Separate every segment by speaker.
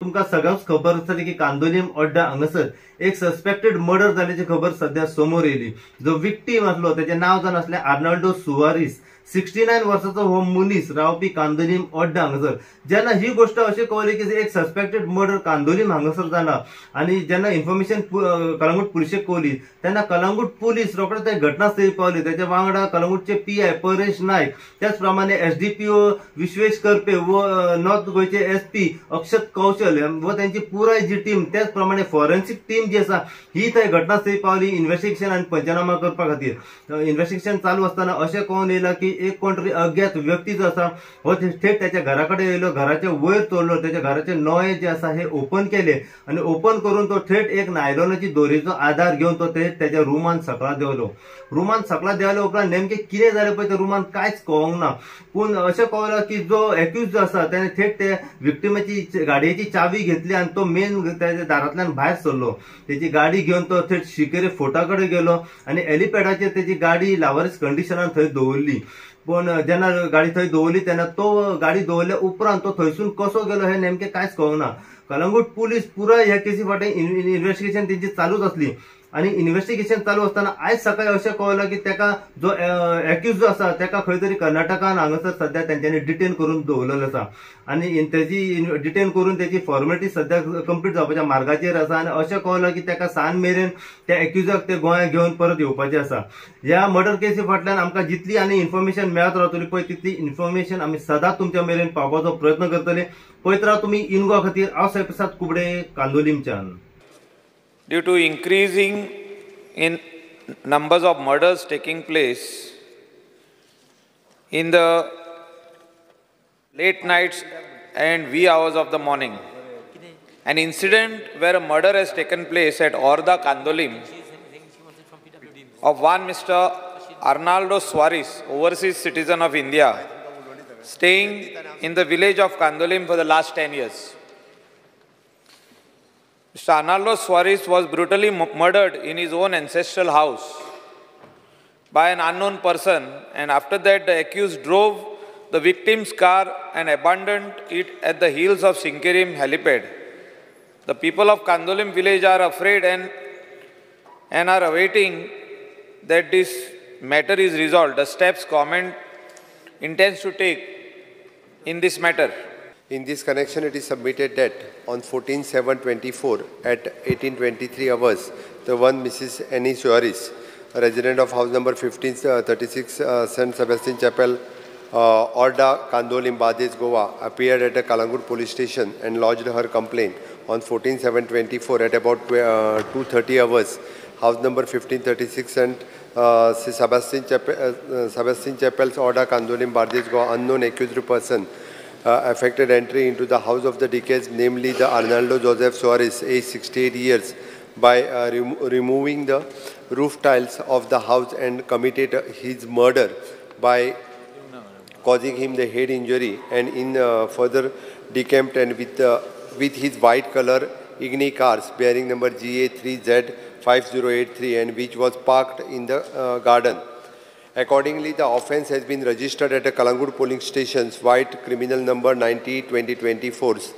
Speaker 1: तुमकां सगळ्यांक खबर आसतली की कांदोलीम ओड्डा हांगासर एक सस्पेक्टेड मर्डर जाल्याची खबर सध्या समोर येयली. जो विक्टीम आसलो तेचें नांव जावन आसलें आर्नाल्डो सुवारीस. 69 वर्साचो हो मनीस रावपी कांदोलीम ओड्डा हांगासर. जेन्ना ही गोष्ट अशी कळली की एक सस्पेक्टेड मर्डर कांदोलीम हांगासर जाला आनी जेन्ना इन्फॉर्मेशन कलंगूट पुलिशेक कळली तेन्ना कलंगूट पुलीस रोखडेच ते घटनास्थळी पावले. तेच्या वांगडा कलंगूटचे पीआय परेश नायक, त्याच प्रमाणे एसडीपीओ विश्वेश करपे व नॉर्थ गोयचे एसपी अक्षत कौशल व त्यांची पुराय जी टीम, त्याच प्रमाणे फॉरेन्सिक टीम जी आसा ही थंय घटनास्थळी पावली इन्व्हेस्टिगेशन आनी पंचनामा करपा खातीर. इन्व्हेस्टिगेशन चालू आसतना अशें कळून येयलां की एक कोण तरी अज्ञात व्यक्ती जो आसा हो थेट त्याच्या घरा कडेन येयलो, घराचे वयर चोरलो, त्याच्या घराचे नळे जे आसा हे ओपन केले आणि ओपन करून तो थेट एक नायलॉनाची दोरीचो आधार घेवन तो थेट त्याच्या रुमान सकला देवलो. रुमान सकला देवल्या उपरांत नेमकें कितें जालें पळय त्या रुमान कांयच कळोंक ना. पूण अशें कळ्ळां की जो एक्यूज जो आसा त्याने थेट ते विक्टिमेची गाडयेची चावी घेतली आणि तो मेन त्याच्या दारांतल्यान भायर सरलो. त्याची गाडी घेवन तो थेट शिकेरे फोर्टा कडेन गेलो आणि एलिपॅडाचेर त्याची गाडी लावारीस कंडिशनान थंय दवरली. पण जेन्ना गाडी थंय दवरली तेन्ना तो गाडी दवरल्या उपरांत तो थंयसून कसो गेलो हे नेमकें कांयच कळोंक ना. कलंगूट पुलीस पुराय ह्या केसी फाटीं इन्व्हेस्टिगेशन तेंची चालूच आसली आणि इन्व्हेस्टिगेशन चालू असताना आयज सकाळी अशें कळलं की तेका जो एक्यूज जो आसा तेका खंय तरी कर्नाटकान हांगासर सध्या तेंच्यांनी डिटेन करून दवरलेलो आसा आणि तेजी डिटेन करून तेची फॉर्मेलिटी सध्या कंप्लीट जावपाच्या मार्गाचेर आसा आणि अशें कळलं की तेका सांज मेरेन त्या एक्यूजाक ते गोंयांत घेवन परत येवपाचें आसा. ह्या मर्डर केसी फाटल्यान आमकां जितली आनी इन्फॉर्मेशन मेळत रावतली पळय तितली इन्फॉर्मेशन आमी सदांच तुमच्या मेरेन पावपाचो प्रयत्न करतले. पळयत राव तुमी इनगो खातीर हांव सैप्रसाद Kubde कांदोलीमच्यान.
Speaker 2: Due to increasing in numbers of murders taking place in the late nights and wee hours of the morning, an incident where a murder has taken place at Orda, Kandolim, of one Mr. Arnaldo Suarez, overseas citizen of India, staying in the village of Kandolim for the last 10 years. Mr. Arnaldo Suarez was brutally murdered in his own ancestral house by an unknown person, and after that the accused drove the victim's car and abandoned it at the hills of Sinkirim helipad. The people of Kandolim village are afraid and are awaiting that this matter is resolved. The steps government intends to take in this matter.
Speaker 3: In this connection, it is submitted that on 14/7/24 at 18:23 hours, the one Mrs. Annie Suarez, a resident of house number 1536 St. Sebastian Chapel, Orda, Kandolim, Bades, Goa, appeared at a Kalangut police station and lodged her complaint on 14/7/24 at about 2:30 hours. House number 1536 St. Sebastian Chapels, Orda, Kandolim, Bades, Goa, unknown accused person affected entry into the house of the deceased, namely the Arnaldo Joseph Suarez, aged 68 years, by removing the roof tiles of the house and committed his murder by causing him the head injury, and in further decamped and with his white color Igni cars bearing number GA3Z5083 and which was parked in the garden. Accordingly, the offence has been registered at a Kalangut polling station's white criminal number 90/2024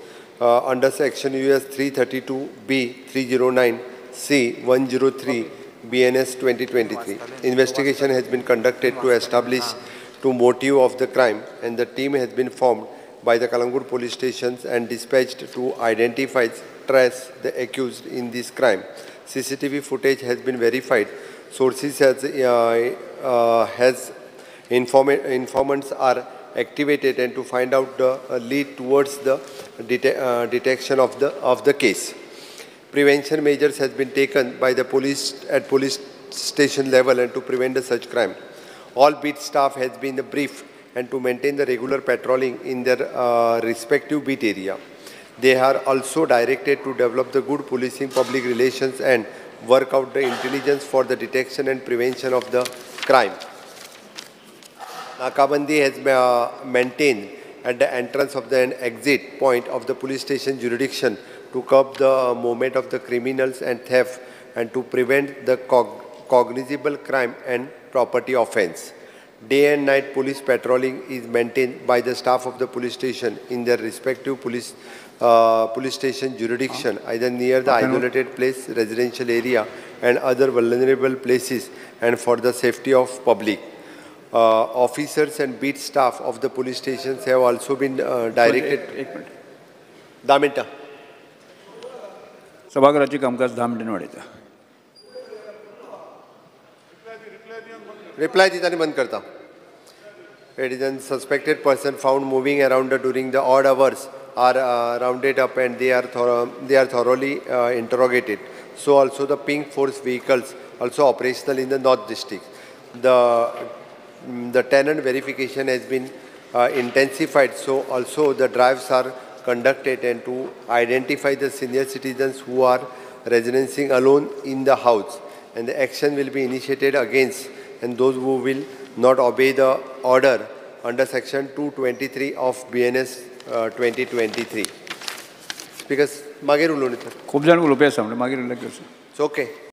Speaker 3: under section US 332B 309 C 103 BNS 2023. Investigation has been conducted to establish the motive of the crime, and the team has been formed by the Kalangut police stations and dispatched to identify, trace the accused in this crime. CCTV footage has been verified. Sources has informants are activated and to find out the lead towards the detection of the case. Prevention measures has been taken by the police at police station level and to prevent such crime. All beat staff has been briefed and to maintain the regular patrolling in their respective beat area. They are also directed to develop the good policing, public relations and work out the intelligence for the detection and prevention of the crime. Nakabandi has maintained at the entrance of the exit point of the police station jurisdiction to curb the movement of the criminals and theft and to prevent the cognizable crime and property offence. Day and night police patrolling is maintained by the staff of the police station in their respective police station jurisdiction, either near the isolated place, residential area, and other vulnerable places, and for the safety of public. Officers and beat staff of the police stations have also been directed. 10 मिनिटं.
Speaker 4: सभागृहाचे कामकाज 10 मिनिटांनी वाढायचं.
Speaker 3: Reply दितानी बंद करता. It is a suspected person found moving around during the odd hours are rounded up and they are thoroughly interrogated. So also the pink force vehicles also operational in the North District. The tenant verification has been intensified. So also the drives are conducted and to identify the senior citizens who are residing alone in the house, and the action will be initiated against and those who will not obey the order under section 223 of BNS 2023. Speakers, मागीर उलोवनी तर.
Speaker 4: खूप जाण उलोवपी आसा म्हणजे मागीर
Speaker 3: It's okay.